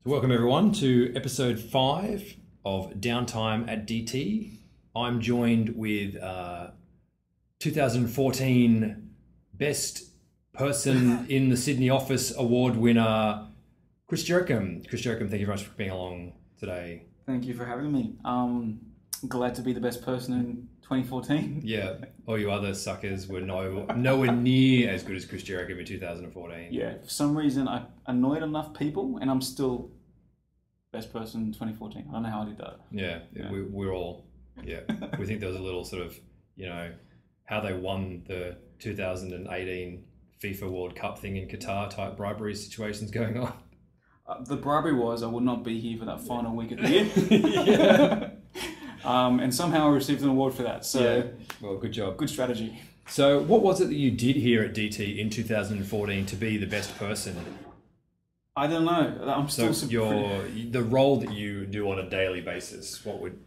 So welcome everyone to episode 5 of Downtime at DT. I'm joined with 2014 Best Person in the Sydney Office Award winner, Chris Jerochim. Chris Jerochim, thank you very much for being along today. Thank you for having me. Glad to be the best person in 2014. Yeah, all you other suckers were nowhere near as good as Chris Jerochim in 2014. Yeah, for some reason I annoyed enough people and I'm still best person in 2014. I don't know how I did that. Yeah. We're all, we think there was a little sort of, how they won the 2018 FIFA World Cup thing in Qatar type bribery situations going on. The bribery was I would not be here for that final week of the year. Yeah. And somehow I received an award for that. So, yeah. Well, good job. Good strategy. So what was it that you did here at DT in 2014 to be the best person? I don't know. I'm still the role that you do on a daily basis. What would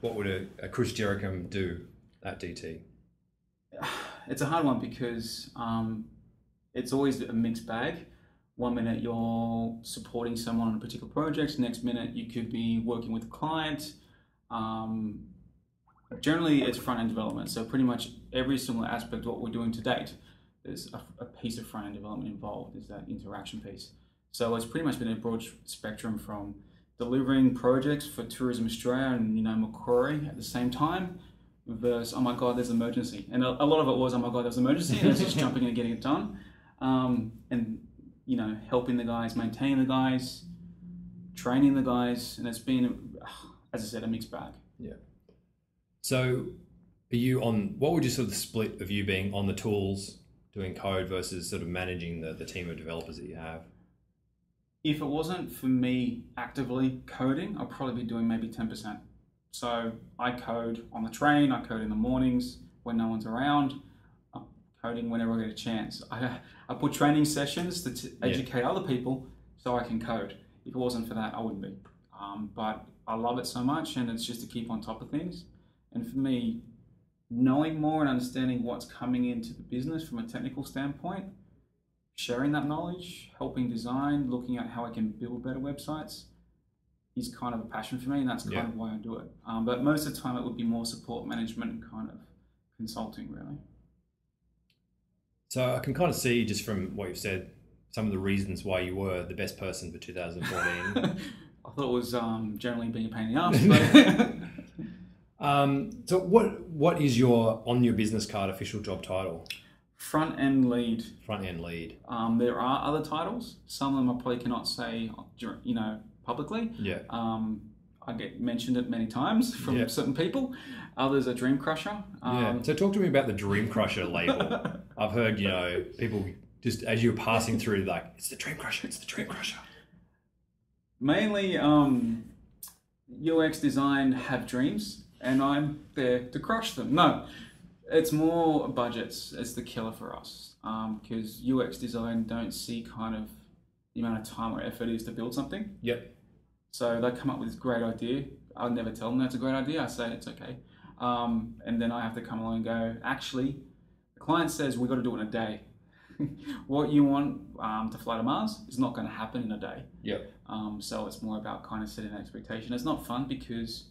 a Chris Jerochim do at DT? It's a hard one because it's always a mixed bag. One minute you're supporting someone on a particular project, next minute you could be working with a client. Generally it's front-end development, so pretty much every single aspect of what we're doing to date, there's a piece of front-end development involved, is that interaction piece. So it's pretty much been a broad spectrum from delivering projects for Tourism Australia and Macquarie at the same time, versus, oh my God, there's an emergency. And a lot of it was, oh my God, there's an emergency, and it's just jumping in and getting it done. And helping the guys, maintaining the guys, training the guys, and it's been, as I said, a mixed bag. Yeah. So are you on, what would you sort of the split of you being on the tools, doing code versus sort of managing the team of developers that you have? If it wasn't for me actively coding, I'd probably be doing maybe 10%. So I code on the train, I code in the mornings when no one's around, I'm coding whenever I get a chance. I put training sessions to educate other people so I can code. If it wasn't for that, I wouldn't be. But I love it so much, and it's just to keep on top of things. And for me, knowing more and understanding what's coming into the business from a technical standpoint, sharing that knowledge, helping design, looking at how I can build better websites is kind of a passion for me, and that's kind of why I do it. But most of the time it would be more support management and kind of consulting, really. So I can kind of see just from what you've said, some of the reasons why you were the best person for 2014. I thought it was generally being a pain in the ass. So what is on your business card official job title? Front-end lead. Front-end lead. There are other titles. Some of them I probably cannot say, publicly. Yeah. I get mentioned it many times from certain people. Others are Dream Crusher. So talk to me about the Dream Crusher label. I've heard, people just as you're passing through, like, it's the Dream Crusher, it's the Dream Crusher. Mainly, UX design have dreams, and I'm there to crush them. No. It's more budgets. It's the killer for us because UX design don't see kind of the amount of time or effort it is to build something. Yep. So they come up with this great idea. I'll never tell them that's a great idea. I say it's okay. And then I have to come along and go, actually, the client says we've got to do it in a day. What you want to fly to Mars is not going to happen in a day. Yep. So it's more about kind of setting an expectation. It's not fun because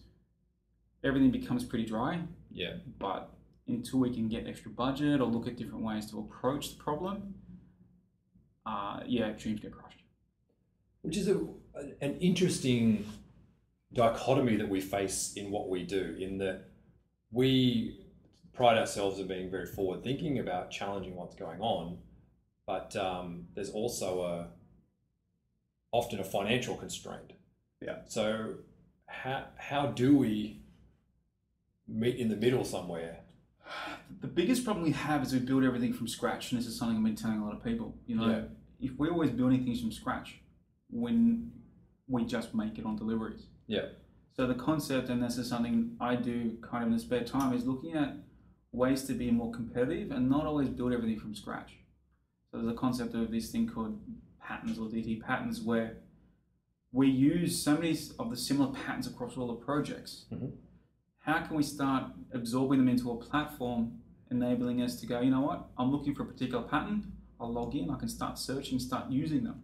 everything becomes pretty dry. Yeah. But until we can get extra budget or look at different ways to approach the problem, dreams get crushed. Which is an interesting dichotomy that we face in what we do, in that we pride ourselves in being very forward-thinking about challenging what's going on, but there's also often a financial constraint. Yeah. So how do we meet in the middle somewhere? The biggest problem we have is we build everything from scratch, and this is something I've been telling a lot of people. If we're always building things from scratch, when we just make it on deliveries. Yeah. So the concept, and this is something I do kind of in the spare time, is looking at ways to be more competitive and not always build everything from scratch. So there's a concept of this thing called patterns or DT patterns, where we use so many of the similar patterns across all the projects. Mm-hmm. How can we start absorbing them into a platform, enabling us to go, you know what, I'm looking for a particular pattern, I'll log in, I can start searching, start using them.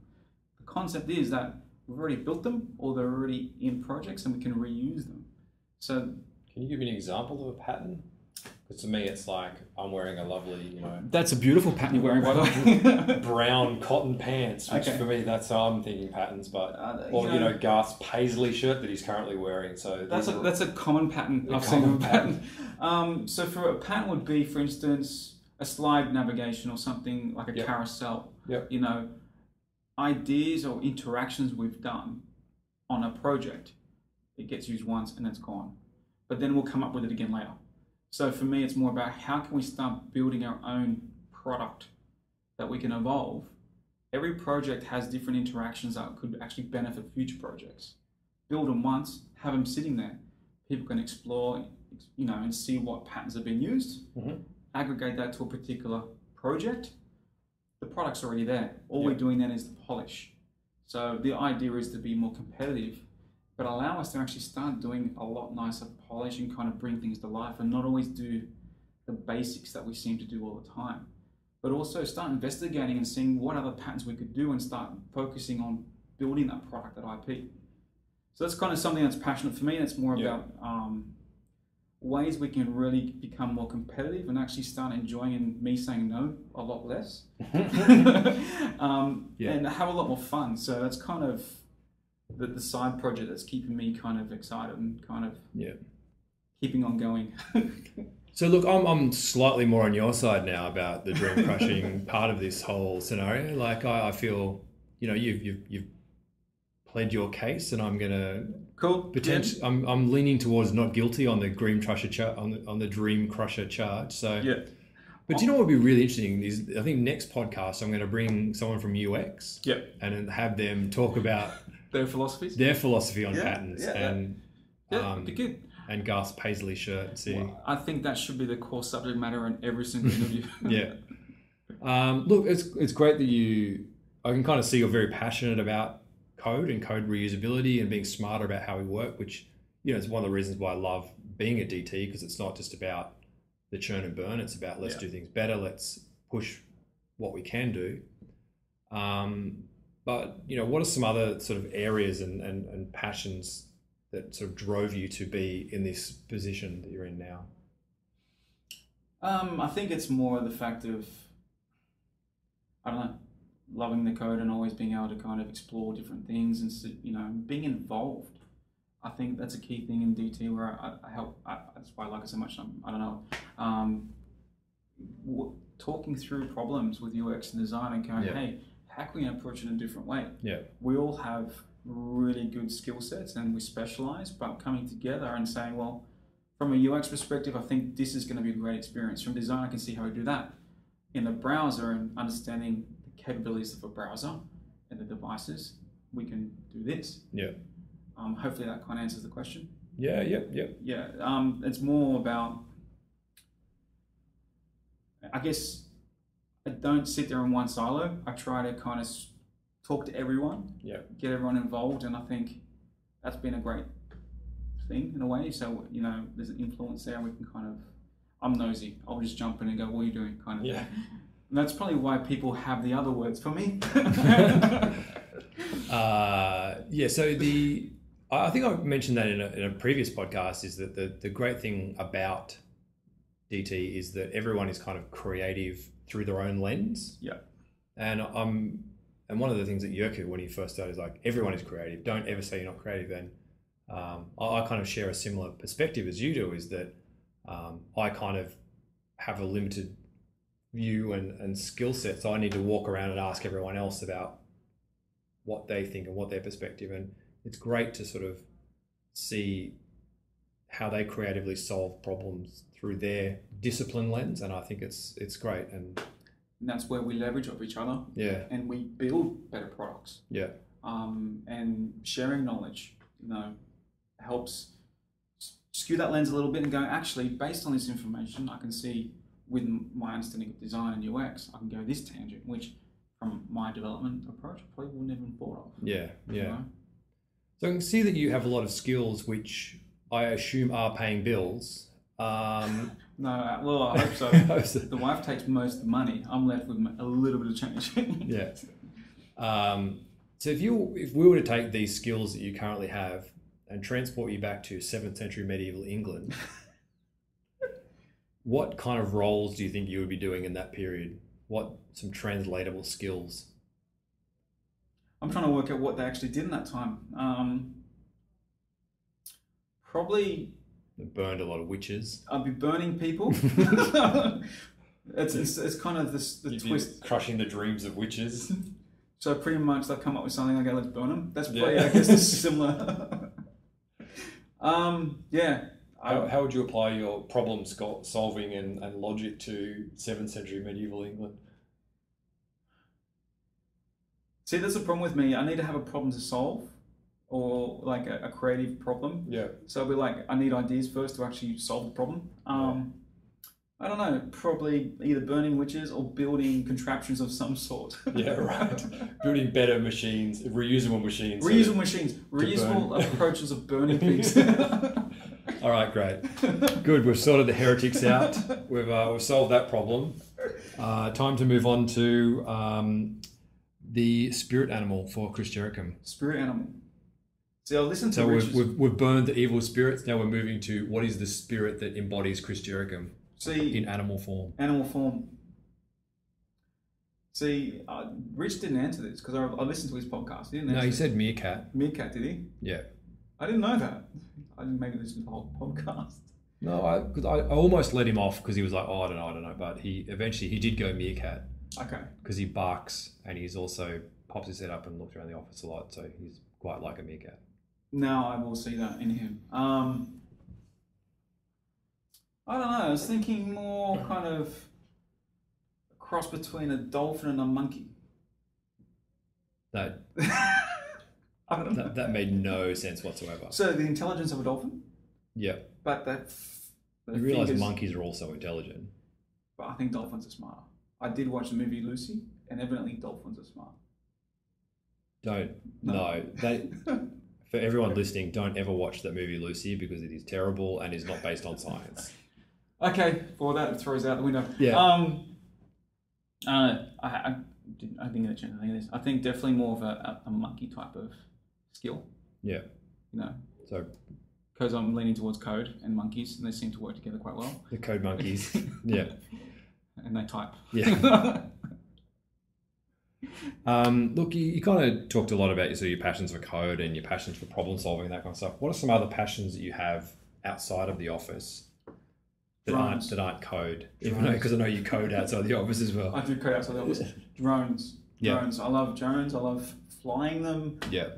The concept is that we've already built them or they're already in projects and we can reuse them. So can you give me an example of a pattern? Because to me, it's like I'm wearing a lovely, that's a beautiful pattern you're wearing, by the way. brown cotton pants, which for me, that's how I'm thinking patterns. But Garth's paisley shirt that he's currently wearing. So that's a common pattern I've seen of a pattern. So for a pattern would be, for instance, a slide navigation or something like a carousel. Yep. Ideas or interactions we've done on a project, it gets used once and it's gone. But then we'll come up with it again later. So for me, it's more about how can we start building our own product that we can evolve. Every project has different interactions that could actually benefit future projects. Build them once, have them sitting there. People can explore, and see what patterns have been used. Mm-hmm. Aggregate that to a particular project. The product's already there. All we're doing then is the polish. So the idea is to be more competitive, but allow us to actually start doing a lot nicer polish and kind of bring things to life and not always do the basics that we seem to do all the time. But also start investigating and seeing what other patterns we could do and start focusing on building that product, that IP. So that's kind of something that's passionate for me. That's more about ways we can really become more competitive and actually start enjoying and me saying no a lot less. And have a lot more fun. So that's kind of the side project that's keeping me kind of excited and kind of keeping on going. So look, I'm slightly more on your side now about the dream crushing part of this whole scenario. Like I feel, you've pled your case, and I'm gonna potentially. I'm leaning towards not guilty on the dream crusher on the dream crusher charge. So But do you know what would be really interesting is I think next podcast I'm going to bring someone from UX and have them talk about their philosophy on patterns be good. And Garth's paisley shirt. Well, I think that should be the core subject matter in every single interview. Look, it's great that I can kind of see you're very passionate about code and code reusability and being smarter about how we work, which, is one of the reasons why I love being a DT, because it's not just about the churn and burn. It's about let's do things better. Let's push what we can do. But, what are some other sort of areas and passions that sort of drove you to be in this position that you're in now? I think it's more the fact of, loving the code and always being able to kind of explore different things and, being involved. I think that's a key thing in DT where I help. That's why I like it so much. Talking through problems with UX and design and going, hey, how can we approach it in a different way? Yeah. We all have really good skill sets and we specialize, but coming together and saying, well, from a UX perspective, I think this is going to be a great experience. From design, I can see how we do that. In the browser and understanding the capabilities of a browser and the devices, we can do this. Yeah. Hopefully that kind of answers the question. Yeah. It's more about, I guess, I don't sit there in one silo. I try to kind of talk to everyone, get everyone involved, and I think that's been a great thing in a way. So, there's an influence there, and we can kind of, I'm nosy. I'll just jump in and go, what are you doing? Kind of thing. And that's probably why people have the other words for me. So I think I mentioned that in a previous podcast, is that the great thing about DT is that everyone is kind of creative through their own lens. Yeah. And one of the things that Jerochim, when he first started, is like, everyone is creative. Don't ever say you're not creative. And I kind of share a similar perspective as you do, is that I kind of have a limited view and skill set. So I need to walk around and ask everyone else about what they think and what their perspective. And it's great to sort of see how they creatively solve problems through their discipline lens. And I think it's great. And that's where we leverage off each other. Yeah. And we build better products. Yeah. And sharing knowledge, helps skew that lens a little bit and go, actually, based on this information, I can see with my understanding of design and UX, I can go this tangent, which from my development approach, I probably wouldn't even thought of. Yeah. So I can see that you have a lot of skills, which I assume are paying bills. No, well, I hope so. The wife takes most of the money. I'm left with a little bit of change. Yeah. So if we were to take these skills that you currently have and transport you back to 7th century medieval England, what kind of roles do you think you would be doing in that period? What some translatable skills? I'm trying to work out what they actually did in that time. Probably They burned a lot of witches. I'd be burning people. It's kind of the You'd twist. be crushing the dreams of witches. So pretty much they'll come up with something like, let's burn them. That's probably, Yeah. I guess, it's similar. Yeah. How would you apply your problem solving and logic to 7th century medieval England? See, that's the problem with me. I need to have a problem to solve, or like a creative problem. Yeah. So I'll be like, I need ideas first to actually solve the problem. I don't know, probably either burning witches or building contraptions of some sort. Yeah, right. Building better machines, reusable machines. Reusable approaches of burning things. All right, great. Good, we've sorted the heretics out. We've solved that problem. Time to move on to the spirit animal for Chris Jerochim. Spirit animal. See, I'll listen to So Rich's... we've burned the evil spirits. Now we're moving to what is the spirit that embodies Chris Jerochim in animal form. Animal form. See, Rich didn't answer this because I listened to his podcast. He didn't answer. No, he said meerkat. Meerkat, did he? Yeah. I didn't know that. I didn't maybe listen to the whole podcast. No, because I almost let him off because he was like, oh, I don't know. But he eventually did go meerkat. Okay. Because he barks and he's also pops his head up and looks around the office a lot, so he's quite like a meerkat. Now I will see that in him. I don't know. I was thinking more kind of a cross between a dolphin and a monkey. That I don't know. that made no sense whatsoever. So the intelligence of a dolphin, Yeah. but that You realise monkeys are also intelligent. But I think dolphins are smarter. I did watch the movie Lucy, and evidently dolphins are smart. For everyone listening, don't ever watch that movie Lucy because it is terrible and is not based on science. Okay, well that throws out the window. Yeah. I didn't get a chance to think of this. I think definitely more of a monkey type of skill. Yeah. You know. So. Because I'm leaning towards code and monkeys, and they seem to work together quite well. The code monkeys. Yeah. And they type. Yeah. Look, you kind of talked a lot about your passions for code and your passions for problem solving and that kind of stuff. What are some other passions that you have outside of the office that aren't code? Because I know you code outside the office as well. I do code outside the office. Drones. Yeah. Drones. I love drones. I love flying them. Yeah.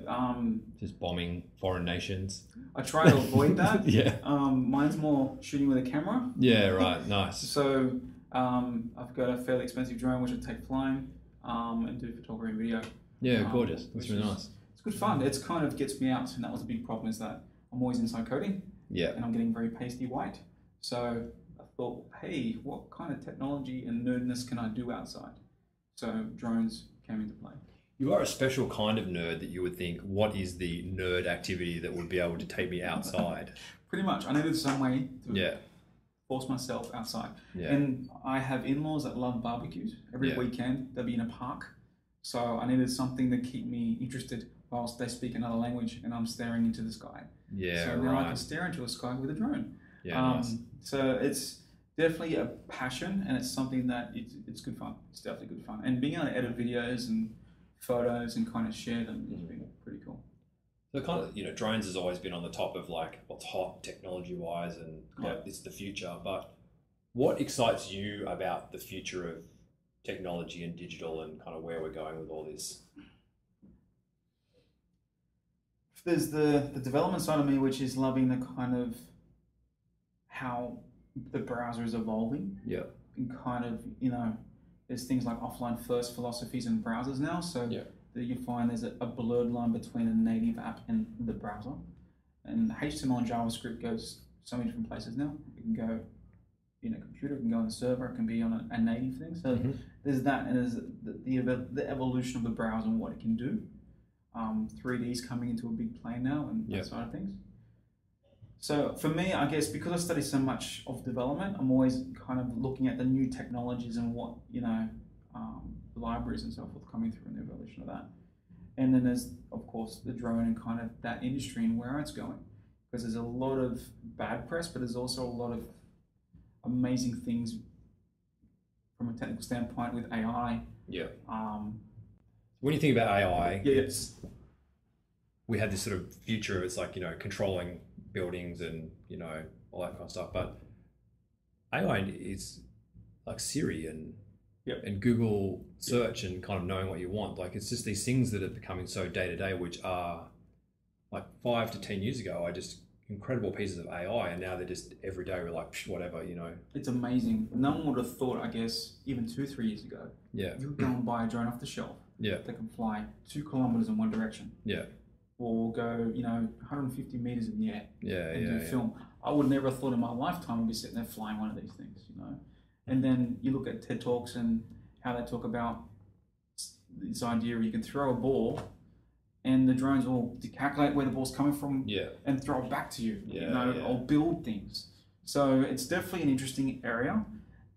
Just bombing foreign nations. I try to avoid that. Yeah. Mine's more shooting with a camera. Yeah. Right. Nice. So I've got a fairly expensive drone which I take flying and do photography and video. Yeah. Gorgeous. That's really nice. It's good fun. It's kind of gets me out, and that was a big problem is that I'm always inside coding. Yeah. And I'm getting very pasty white. So I thought, hey, what kind of technology and nerdness can I do outside? So drones came into play. You are a special kind of nerd that you would think, what is the nerd activity that would be able to take me outside? Pretty much. I needed some way to Yeah. force myself outside. Yeah. And I have in-laws that love barbecues. Every weekend they'll be in a park. So I needed something to keep me interested whilst they speak another language and I'm staring into the sky. Yeah, so now I can stare into a sky with a drone. Yeah, nice. So it's definitely a passion, and it's something that it's good fun. It's definitely good fun. And being able to edit videos and photos and kind of share them has been pretty cool. So kind of, drones has always been on the top of like what's hot technology-wise and kind of this is the future. But what excites you about the future of technology and digital and kind of where we're going with all this? There's the development side of me, which is loving the kind of how the browser is evolving. Yeah. And kind of, there's things like offline first philosophies in browsers now. So that you find there's a blurred line between a native app and the browser. And HTML and JavaScript goes so many different places now. It can go in a computer, it can go on a server, it can be on a native thing. So there's that, and there's the evolution of the browser and what it can do. 3D is coming into a big play now and that side of things. So for me, I guess because I study so much of development, I'm always kind of looking at the new technologies and what, libraries and so forth coming through and the evolution of that. And then there's, of course, the drone and kind of that industry and where it's going. Because there's a lot of bad press, but there's also a lot of amazing things from a technical standpoint with AI. Yeah. When you think about AI, yes, we had this sort of future of it's like, controlling buildings and, all that kind of stuff. But AI is like Siri and Google search and kind of knowing what you want. Like, it's just these things that are becoming so day to day, which are like 5 to 10 years ago, are just incredible pieces of AI. And now they're just every day we're like, whatever, It's amazing. No one would have thought, I guess, even 2-3 years ago. Yeah. You could go and buy a drone off the shelf. Yeah. That can fly 2 kilometers in one direction. Yeah. Or go, 150 meters in the air. Yeah. And do film. I would never have thought in my lifetime I'd be sitting there flying one of these things, And then you look at TED Talks and how they talk about this idea where you can throw a ball and the drones will calculate where the ball's coming from and throw it back to you, or build things. So it's definitely an interesting area,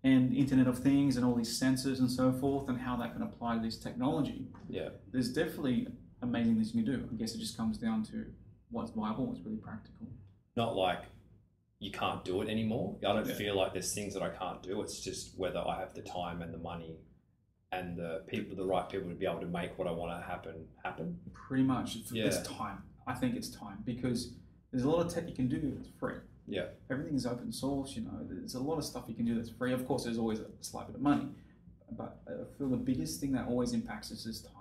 and Internet of Things and all these sensors and so forth and how that can apply to this technology. Yeah. There's definitely amazing things you can do. I guess it just comes down to what's viable, what's really practical. Not like you can't do it anymore. I don't feel like there's things that I can't do. It's just whether I have the time and the money and the right people to be able to make what I want to happen. Pretty much. It's time. I think it's time because there's a lot of tech you can do that's free. Yeah. Everything is open source, There's a lot of stuff you can do that's free. Of course, there's always a slight bit of money. But I feel the biggest thing that always impacts us is time.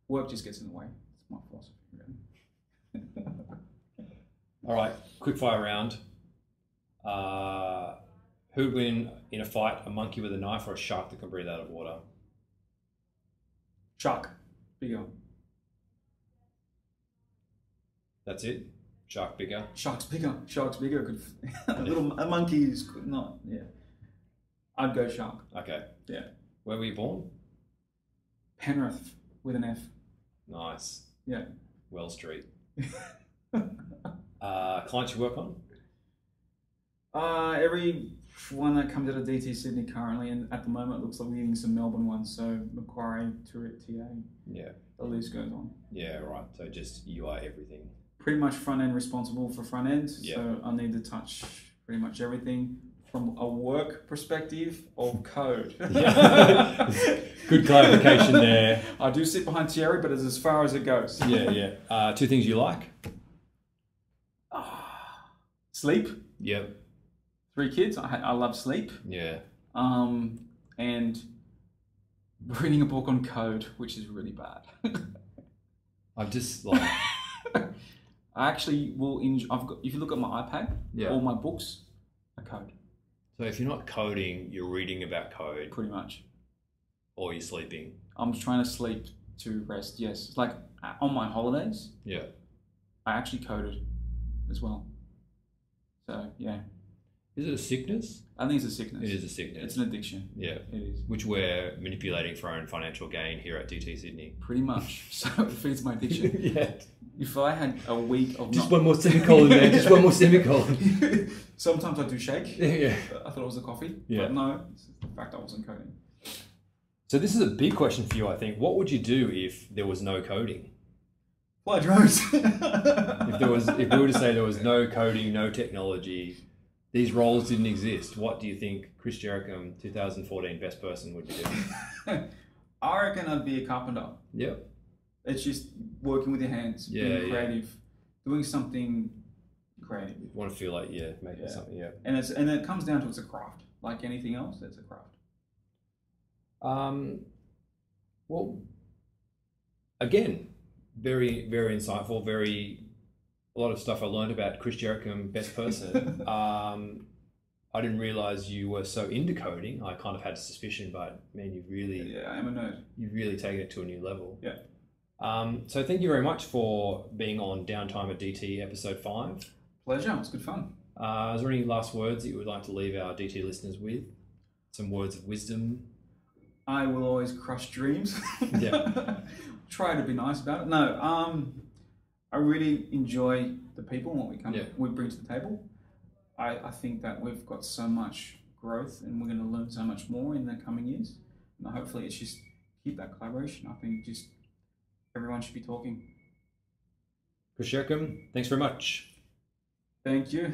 Work just gets in the way. It's my philosophy, really. All right, quick fire round. Who'd win in a fight, a monkey with a knife or a shark that can breathe out of water? Shark. Bigger. That's it? Shark bigger? Shark's bigger. Shark's bigger. A monkey is not, I'd go shark. Okay. Yeah. Where were you born? Penrith with an F. Nice. Yeah. Wells Street. Clients you work on? Every one that comes out of DT Sydney currently, and at the moment it looks like we're getting some Melbourne ones, so Macquarie, Turit, TA. Yeah. The list goes on. Yeah, right. So just you are everything. Pretty much front end responsible for front end, yeah. So I need to touch pretty much everything from a work perspective of code. Good clarification there. I do sit behind Thierry, but it's as far as it goes. Yeah. 2 things you like? Sleep. Yep. 3 kids. I love sleep. Yeah. And reading a book on code, which is really bad. I'm just like... I actually will if you look at my iPad, all my books are code. So if you're not coding, you're reading about code. Pretty much. Or you're sleeping. I'm trying to sleep to rest, yes. It's like on my holidays, I actually coded as well. So, yeah. Is it a sickness? I think it's a sickness. It is a sickness. It's an addiction. Yeah. It is. Which we're manipulating for our own financial gain here at DT Sydney. Pretty much. So it feeds my addiction. Yeah. If I had a week of Just one more semicolon, man. Just one more semicolon. Sometimes I do shake. Yeah. I thought it was a coffee. Yeah. But no, it's the fact I wasn't coding. So this is a big question for you, I think. What would you do if there was no coding? Fly drones. If we were to say there was no coding, no technology, these roles didn't exist, what do you think Chris Jerochim, 2014 best person, would be doing? I reckon I'd be a carpenter. Yep. It's just working with your hands, being creative, doing something creative. You want to feel like making something, And it comes down to it's a craft, like anything else. It's a craft. Well, again, very very insightful. A lot of stuff I learned about Chris Jerochim, best person. I didn't realize you were so into coding. I kind of had a suspicion, but man, you've really I am a nerd. You've really taken it to a new level. Yeah. So thank you very much for being on Downtime at DT episode 5. Pleasure. It was good fun. Is there any last words that you would like to leave our DT listeners with? Some words of wisdom? I will always crush dreams. Yeah. Try to be nice about it. No, I really enjoy the people and what we bring to the table. I think that we've got so much growth and we're going to learn so much more in the coming years. And hopefully it's just keep that collaboration. I think just everyone should be talking. Jerochim, thanks very much. Thank you.